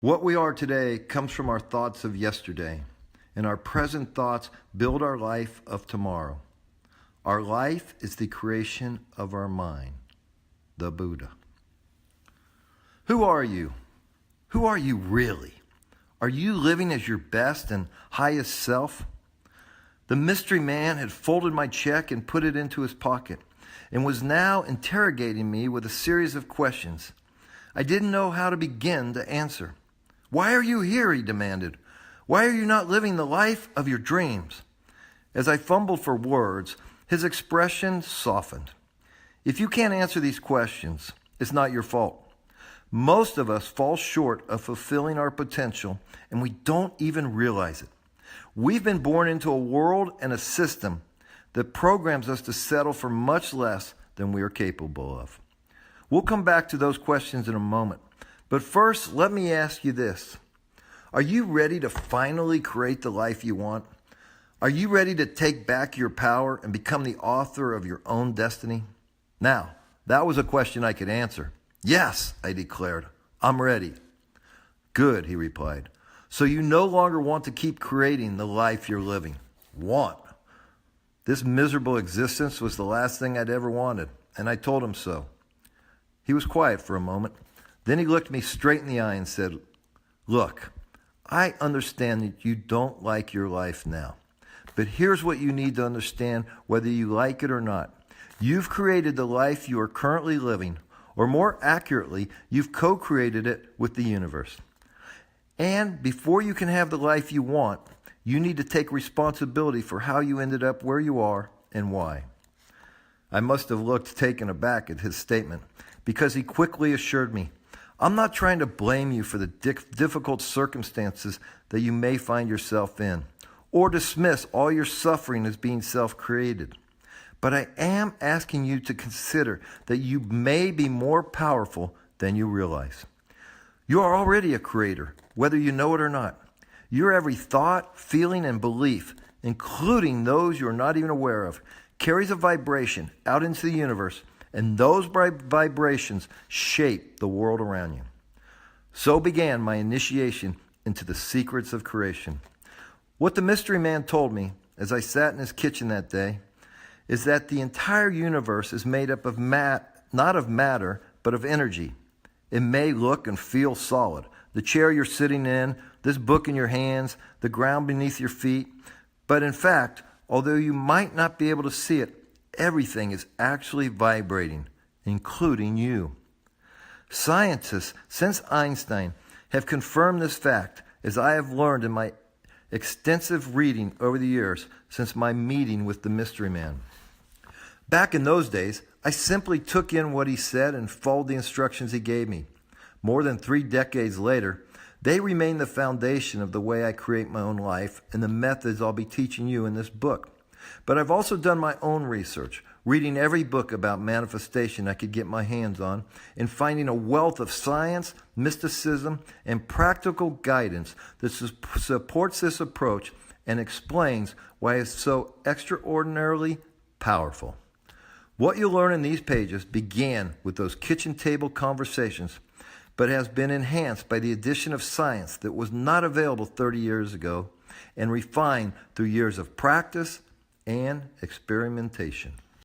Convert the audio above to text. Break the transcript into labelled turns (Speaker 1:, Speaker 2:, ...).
Speaker 1: What we are today comes from our thoughts of yesterday, and our present thoughts build our life of tomorrow. Our life is the creation of our mind, the Buddha. Who are you? Who are you really? Are you living as your best and highest self? The mystery man had folded my check and put it into his pocket and was now interrogating me with a series of questions. I didn't know how to begin to answer. Why are you here? He demanded. Why are you not living the life of your dreams? As I fumbled for words, his expression softened. If you can't answer these questions, it's not your fault. Most of us fall short of fulfilling our potential, and we don't even realize it. We've been born into a world and a system that programs us to settle for much less than we are capable of. We'll come back to those questions in a moment. But first, let me ask you this. Are you ready to finally create the life you want? Are you ready to take back your power and become the author of your own destiny? Now, that was a question I could answer. Yes, I declared. I'm ready. Good, he replied. So you no longer want to keep creating the life you're living. Want. This miserable existence was the last thing I'd ever wanted, and I told him so. He was quiet for a moment. Then he looked me straight in the eye and said, Look, I understand that you don't like your life now. But here's what you need to understand whether you like it or not. You've created the life you are currently living, or more accurately, you've co-created it with the universe. And before you can have the life you want, you need to take responsibility for how you ended up where you are and why. I must have looked taken aback at his statement because he quickly assured me, I'm not trying to blame you for the difficult circumstances that you may find yourself in, or dismiss all your suffering as being self-created. But I am asking you to consider that you may be more powerful than you realize. You are already a creator, whether you know it or not. Your every thought, feeling, and belief, including those you are not even aware of, carries a vibration out into the universe, and those vibrations shape the world around you. So began my initiation into the secrets of creation. What the mystery man told me as I sat in his kitchen that day is that the entire universe is made up of not of matter, but of energy. It may look and feel solid. The chair you're sitting in, this book in your hands, the ground beneath your feet. But in fact, although you might not be able to see it, everything is actually vibrating, including you. Scientists, since Einstein, have confirmed this fact, as I have learned in my extensive reading over the years since my meeting with the mystery man. Back in those days, I simply took in what he said and followed the instructions he gave me. More than 3 decades later, they remain the foundation of the way I create my own life and the methods I'll be teaching you in this book. But I've also done my own research, reading every book about manifestation I could get my hands on, and finding a wealth of science, mysticism, and practical guidance that supports this approach and explains why it's so extraordinarily powerful. What you'll learn in these pages began with those kitchen table conversations, but has been enhanced by the addition of science that was not available 30 years ago and refined through years of practice and experimentation.